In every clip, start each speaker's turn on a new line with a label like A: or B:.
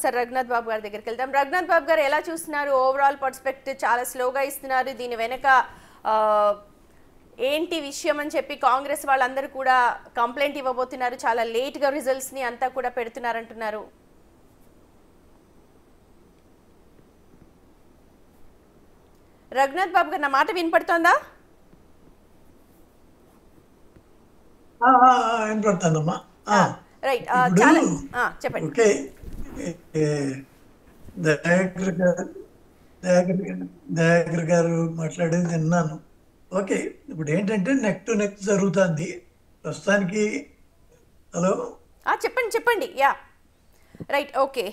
A: Sir Raghunath బాబు గారి దగ్గరికి వెళ్దాం. రఘునాథ్ బాబు గారు ఎలా చూస్తున్నారు? ఓవరాల్ పర్స్పెక్టివ్ చాలా స్లోగా ఇస్తున్నారు. దీని వెనక ఏంటి విషయం అని చెప్పి కాంగ్రెస్ వాళ్ళందరూ కూడా కంప్లైంట్ ఇవ్వబోతున్నారు. చాలా లేట్గా రిజల్ట్స్ని అంతా కూడా పెడుతున్నారంటున్నారు. రఘునాథ్ బాబు గారు నా మాట వినపడుతోందా?
B: వినపడుతుందమ్మా.
A: రైట్, చాలా చెప్పండి.
B: ఓకే, దయాకర్ గారు మాట్లాడేది విన్నాను. ఓకే, ఇప్పుడు ఏంటంటే నెక్ టు నెక్ జరుగుతుంది ప్రస్తుతానికి. హలో,
A: చెప్పండి చెప్పండి. Yeah right, okay,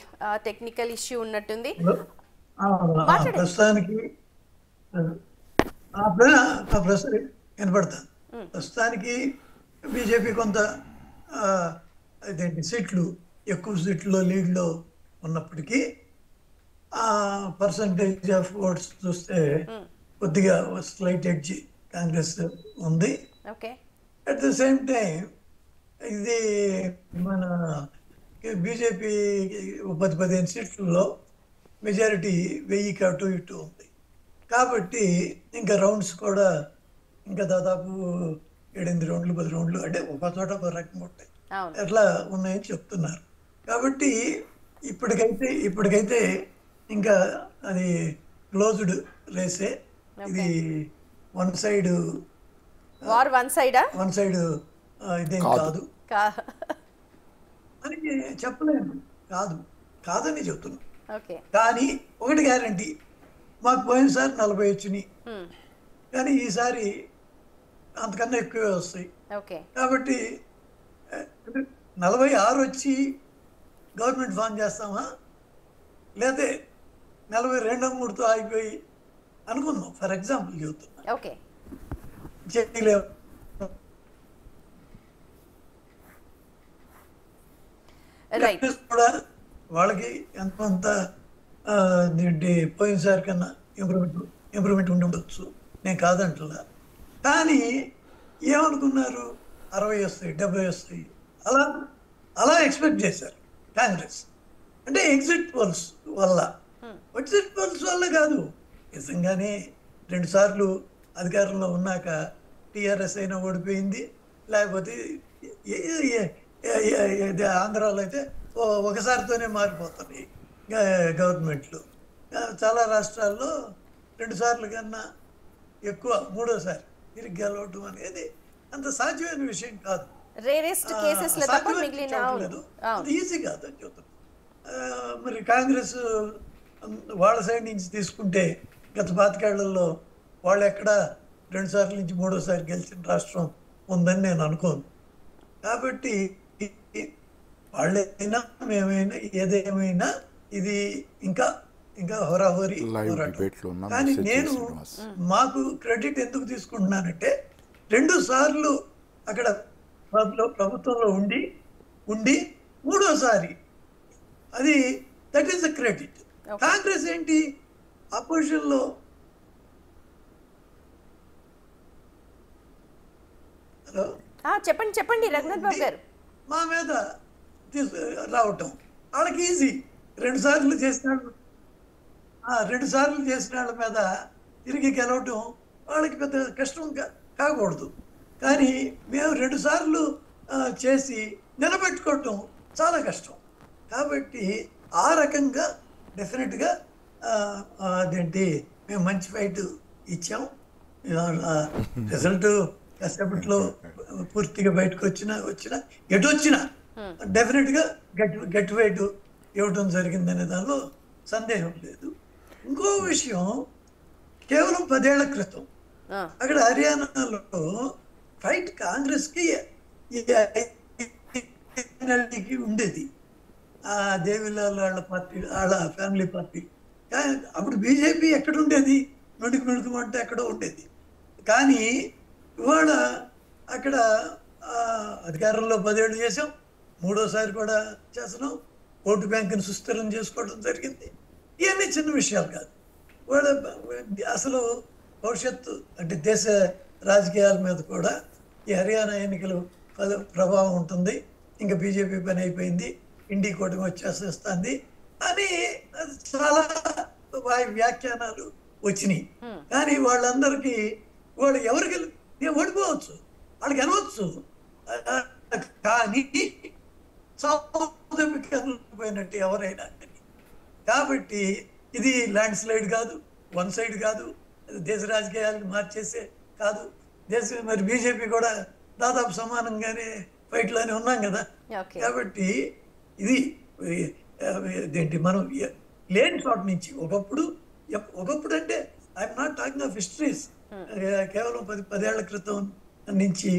A: technical issue ఉన్నట్టుంది.
B: ప్రస్తుతానికి వినపడతాను. ప్రస్తుతానికి బీజేపీ కొంత అదేంటి సీట్లు, ఎక్కువ సీట్లో లీడ్లో ఉన్నప్పటికీ పర్సంటేజ్ ఆఫ్ ఓట్స్ చూస్తే కొద్దిగా స్లైట్ ఎడ్జ్ కాంగ్రెస్ ఉంది. అట్ ద సేమ్ టైం ఇది మన బీజేపీ 10-15 సీట్లలో మెజారిటీ 1000కి అటు ఇటు ఉంది. కాబట్టి ఇంకా రౌండ్స్ కూడా ఇంకా దాదాపు 7-8 రౌండ్లు 10 రౌండ్లు అంటే ఒక చోట ఒక రకంగా ఉంటాయి, అట్లా ఉన్నాయని చెప్తున్నారు. కాబట్టి ఇప్పటికైతే ఇంకా అది క్లోజ్డ్ రేసే. ఇది వన్ సైడ్ ఇదేం కాదు అని చెప్పలేను. కాదని చెప్తున్నాను. కానీ ఒకటి గ్యారంటీ, మాకు పోయినసారి 40 వచ్చినాయి, కానీ ఈసారి అంతకన్నా ఎక్కువే వస్తాయి. కాబట్టి 46 వచ్చి గవర్నమెంట్ ఫామ్ చేస్తామా, లేదా 42-3తో ఆగిపోయి అనుకుందాం. ఫర్ ఎగ్జాంపుల్ చెబుతున్నా, చేయలేము. కూడా వాళ్ళకి ఎంతంత పోయినసారి కన్నా ఇంప్రూవ్మెంట్ ఉండి ఉండొచ్చు, నేను కాదంటున్నా. కానీ ఏమనుకున్నారు, 60 వస్తాయి 70 వస్తాయి అలా ఎక్స్పెక్ట్ చేశారు కాంగ్రెస్. అంటే ఎగ్జిట్ పోల్స్ వల్ల కాదు, నిజంగానే 2 సార్లు అధికారంలో ఉన్నాక టీఆర్ఎస్ అయినా ఓడిపోయింది, లేకపోతే ఆంధ్రాలో అయితే ఒకసారితోనే మారిపోతున్నాయి గవర్నమెంట్లు. చాలా రాష్ట్రాల్లో 2 సార్లు కన్నా ఎక్కువ మూడోసారి తిరిగి గెలవడం అనేది అంత సాధ్యమైన విషయం కాదు, ఈజీ కాదు అని చెప్తున్నాను. మరి కాంగ్రెస్ వాళ్ళ సైడ్ నుంచి తీసుకుంటే గత 25 ఏళ్లలో వాళ్ళు ఎక్కడ 2 సార్ల నుంచి 3వ సారి గెలిచిన రాష్ట్రం ఉందని నేను అనుకోను. కాబట్టి వాళ్ళైనా మేమైనా ఏదేమైనా ఇది ఇంకా హోరాహోరీ పోరాటం. కానీ నేను మాకు క్రెడిట్ ఎందుకు తీసుకుంటున్నానంటే 2 సార్లు అక్కడ ప్రభుత్వంలో ఉండి 3వ సారి అది that is the credit. Congress ఏంటి అపోజిషన్లో
A: చెప్పండి రఘునాథ్ బాబు గారు,
B: మా మీద రావటం వాళ్ళకి ఈజీ. 2 సార్లు చేసిన వాళ్ళ మీద తిరిగి గెలవటం వాళ్ళకి పెద్ద కష్టం కాకూడదు. కానీ మేము 2 సార్లు చేసి నిలబెట్టుకోవటం చాలా కష్టం. కాబట్టి ఆ రకంగా డెఫినెట్గా అదేంటి మేము మంచి ఫైట్ ఇచ్చాం. రిజల్ట్ కాసేపట్లో పూర్తిగా బయటకు వచ్చినా ఎటు వచ్చినా డెఫినెట్గా గట్టి ఫైట్ ఇవ్వటం జరిగిందనే దానిలో సందేహం లేదు. ఇంకో విషయం, కేవలం 10 ఏళ్ల క్రితం అక్కడ హర్యానాలో ఫైట్ కాంగ్రెస్కి ఉండేది. దేవిలాల్ వాళ్ళ పార్టీ, వాళ్ళ ఫ్యామిలీ పార్టీ. అప్పుడు బీజేపీ ఎక్కడ ఉండేది, నుడుకు అంటే ఎక్కడో ఉండేది. కానీ ఇవాళ అక్కడ అధికారంలో 10 ఏళ్ళు చేసాం, 3వ సారి కూడా చేస్తున్నాం. ఓటు బ్యాంకును సుస్థిరం చేసుకోవడం జరిగింది. ఇవన్నీ చిన్న విషయాలు కాదు. వాళ్ళ అసలు భవిష్యత్తు అంటే దేశ రాజకీయాల మీద కూడా ఈ హర్యానా ఎన్నికలు ప్రభావం ఉంటుంది. ఇంకా బీజేపీ పని అయిపోయింది, ఇండి కూటమి వచ్చేస్తుంది అని చాలా వ్యాఖ్యానాలు వచ్చినాయి. కానీ వాళ్ళందరికీ వాళ్ళు ఎవరికి ఓడిపోవచ్చు, వాళ్ళు గెలవచ్చు, కానీ పోయినట్టు ఎవరైనా. కాబట్టి ఇది ల్యాండ్ స్లైడ్ కాదు, వన్ సైడ్ కాదు, దేశ రాజకీయాలను మార్చేసే కాదు. మరి బీజేపీ కూడా దాదాపు సమానంగానే ఫైట్లోనే ఉన్నాం కదా. కాబట్టి ఇది ఏంటి మనం లేని చోట నుంచి ఒకప్పుడు అంటే I'm not talking of histories, కేవలం 10 ఏళ్ల క్రితం నుంచి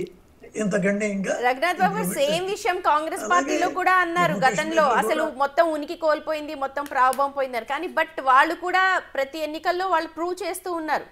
B: ఇంత గణనీయంగా.
A: రఘునాథ్ బాబు సేమ్ విషయం కాంగ్రెస్ పార్టీలో కూడా అన్నారు గతంలో, అసలు మొత్తం ఉనికి కోల్పోయింది, మొత్తం ప్రాభవం పోయింది. కానీ బట్ వాళ్ళు కూడా ప్రతి ఎన్నికల్లో వాళ్ళు ప్రూవ్ చేస్తూ ఉన్నారు.